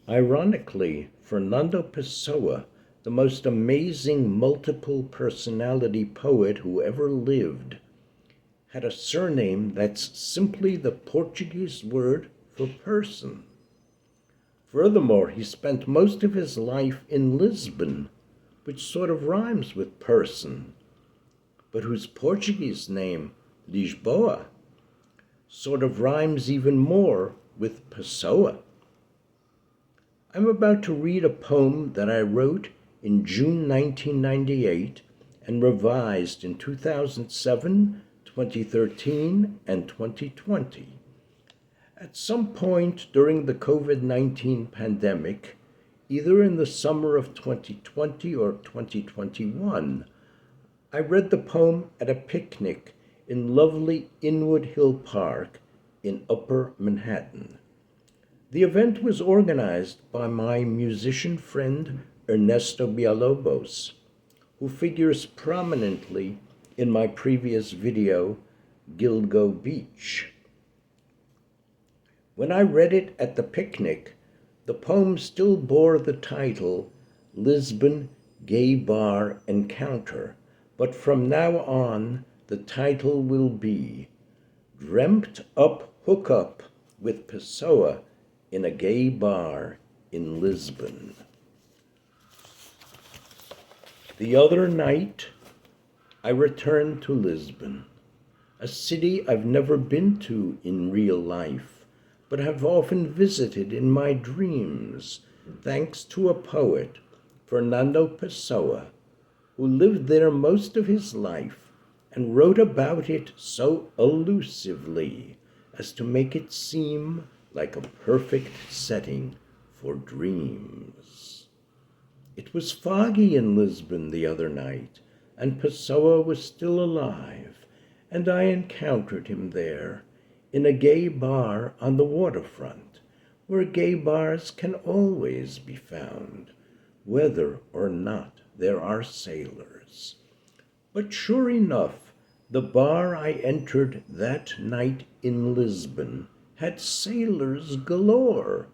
Ironically, Fernando Pessoa, the most amazing multiple personality poet who ever lived, had a surname that's simply the Portuguese word for person. Furthermore, he spent most of his life in Lisbon, which sort of rhymes with person, but whose Portuguese name, Lisboa, sort of rhymes even more with Pessoa. I'm about to read a poem that I wrote in June 1998 and revised in 2007, 2013, and 2020. At some point during the COVID-19 pandemic, either in the summer of 2020 or 2021, I read the poem at a picnic in lovely Inwood Hill Park in Upper Manhattan. The event was organized by my musician friend Ernesto Villalobos, who figures prominently in my previous video, Gilgo Beach. When I read it at the picnic, the poem still bore the title Lisbon Gay Bar Encounter, but from now on the title will be Dreamt-up Hookup with Pessoa in a gay bar in Lisbon. The other night, I returned to Lisbon, a city I've never been to in real life, but have often visited in my dreams, thanks to a poet, Fernando Pessoa, who lived there most of his life and wrote about it so elusively as to make it seem like a perfect setting for dreams. It was foggy in Lisbon the other night, and Pessoa was still alive, and I encountered him there in a gay bar on the waterfront, where gay bars can always be found, whether or not there are sailors. But sure enough, the bar I entered that night in Lisbon had sailors galore,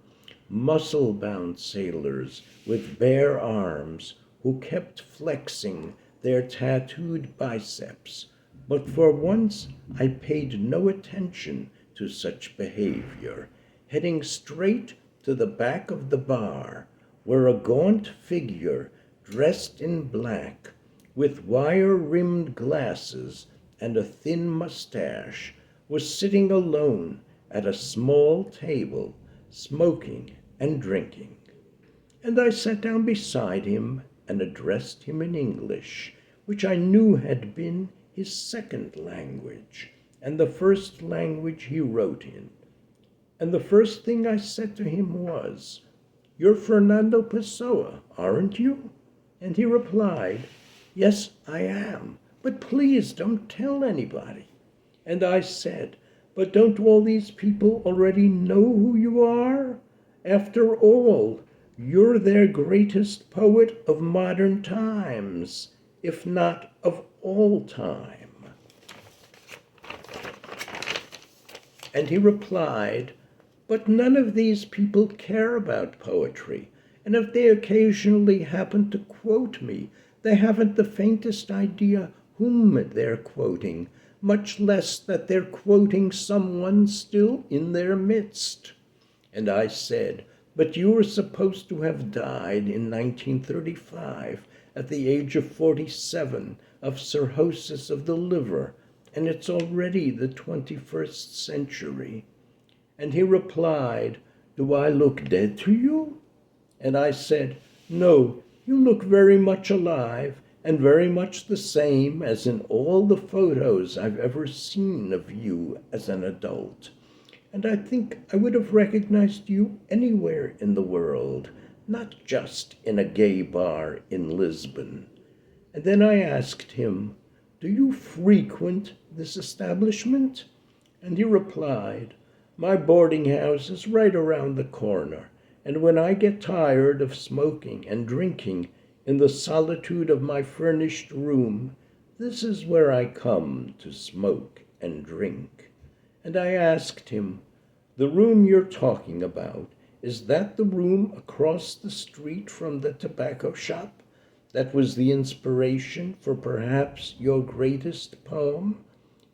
muscle-bound sailors with bare arms who kept flexing their tattooed biceps. But for once I paid no attention to such behavior, heading straight to the back of the bar, where a gaunt figure dressed in black, with wire-rimmed glasses and a thin mustache, was sitting alone at a small table, smoking and drinking. And I sat down beside him and addressed him in English, which I knew had been his second language, and the first language he wrote in. And the first thing I said to him was, "You're Fernando Pessoa, aren't you?" And he replied, "Yes, I am, but please don't tell anybody." And I said, "But don't all these people already know who you are? After all, you're their greatest poet of modern times, if not of all time." And he replied, "But none of these people care about poetry, and if they occasionally happen to quote me, they haven't the faintest idea whom they're quoting, much less that they're quoting someone still in their midst." And I said, "But you were supposed to have died in 1935 at the age of 47 of cirrhosis of the liver, and it's already the 21st century. And he replied, "Do I look dead to you?" And I said, "No, you look very much alive and very much the same as in all the photos I've ever seen of you as an adult. And I think I would have recognized you anywhere in the world, not just in a gay bar in Lisbon." And then I asked him, "Do you frequent this establishment?" And he replied, "My boarding house is right around the corner, and when I get tired of smoking and drinking in the solitude of my furnished room, this is where I come to smoke and drink." And I asked him, "The room you're talking about, Is that the room across the street from the tobacco shop that was the inspiration for perhaps your greatest poem?"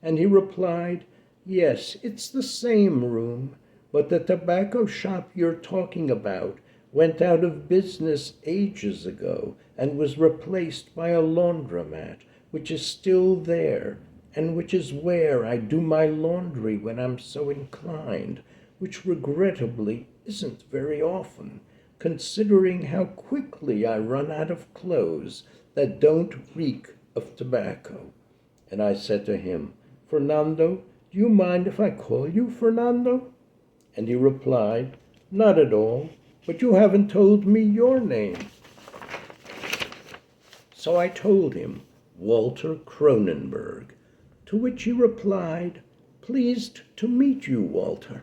And he replied, "Yes, it's the same room, but the tobacco shop you're talking about went out of business ages ago and was replaced by a laundromat, which is still there, and which is where I do my laundry when I'm so inclined, which regrettably isn't very often, considering how quickly I run out of clothes that don't reek of tobacco." And I said to him, "Fernando, do you mind if I call you Fernando?" And he replied, "Not at all, but you haven't told me your name." So I told him, "Walter Cronenberg," to which he replied, "Pleased to meet you, Walter."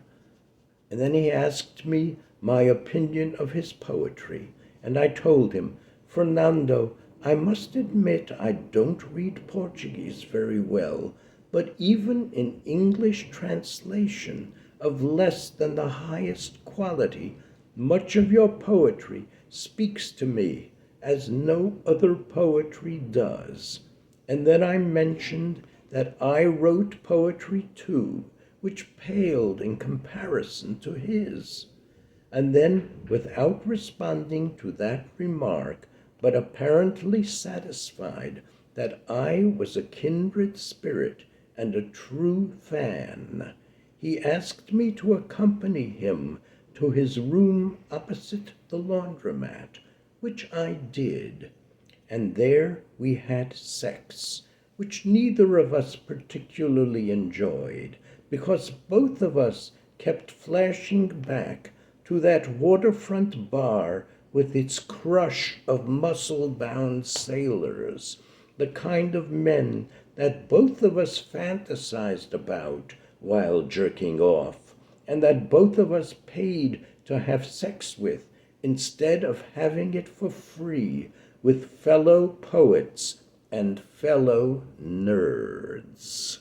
And then he asked me my opinion of his poetry, and I told him, "Fernando, I must admit I don't read Portuguese very well, but even in English translation of less than the highest quality, much of your poetry speaks to me as no other poetry does." And then I mentioned that I wrote poetry too, which paled in comparison to his. And then, without responding to that remark, but apparently satisfied that I was a kindred spirit and a true fan, he asked me to accompany him to his room opposite the laundromat, which I did. And there we had sex, which neither of us particularly enjoyed, because both of us kept flashing back to that waterfront bar with its crush of muscle-bound sailors, the kind of men that both of us fantasized about while jerking off, and that both of us paid to have sex with instead of having it for free with fellow poets and fellow nerds.